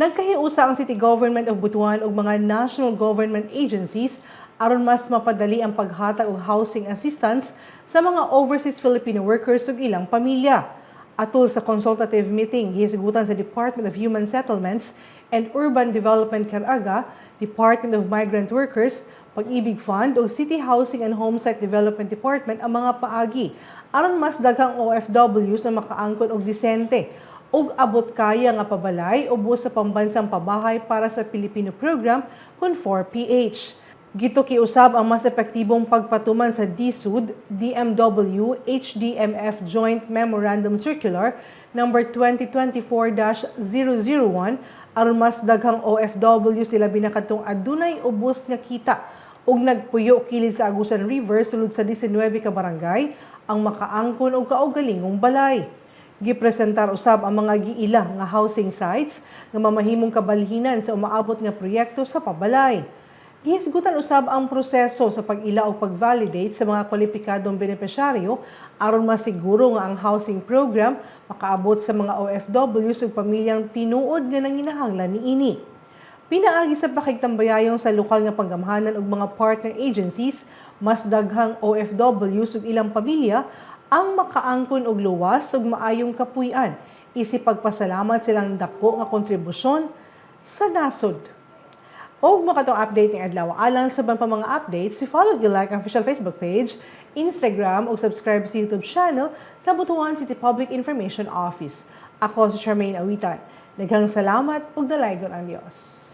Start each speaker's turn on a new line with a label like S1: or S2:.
S1: Nagkahiusa ang City Government of Butuan ug mga national government agencies aron mas mapadali ang paghatag og housing assistance sa mga overseas Filipino workers ug ilang pamilya. Atol sa consultative meeting gihisgutan sa Department of Human Settlements and Urban Development Caraga, Department of Migrant Workers, Pag-ibig Fund ug City Housing and Homesite Development Department ang mga paagi aron mas daghang OFWs na makaangkon og disente ug abot kaya nga pabalay ubos sa pambansang pabahay para sa Filipino program kun 4PH. Gito kiusab ang mas epektibong pagpatuman sa DSUD, DMW, HDMF Joint Memorandum Circular number 2024-001 aron mas daghang OFW sila binakadtong adunay ubos nga kita ug nagpuyo kilid sa Agusan River sulod sa 19 ka barangay ang makaangkon og kaugalingong balay. Gipresentar usab ang mga giila nga housing sites nga mamahimong kabalhinan sa umaabot nga proyekto sa pabalay. Gihisgutan usab ang proseso sa pag-ila o pag-validate sa mga kwalipikadong benepisyaryo aron masiguro nga ang housing program makaabot sa mga OFWs ug pamilyang tinuod nga nanginahanglan niini. Pinaagi sa pakigtambayayong sa lokal nga panggamhanan ug mga partner agencies, mas daghang OFWs ug ilang pamilya ang makaangkon og luwas ug maayong kapuy-an isip pagpasalamat silang dako nga kontribusyon sa nasod. Og makatong update ng adlaw alang sa pa mga updates, follow and like ang official Facebook page, Instagram ug subscribe sa YouTube channel sa Butuan City Public Information Office. Ako si Charmaine Awitan. Daghang salamat ug dalaygon ang Dios.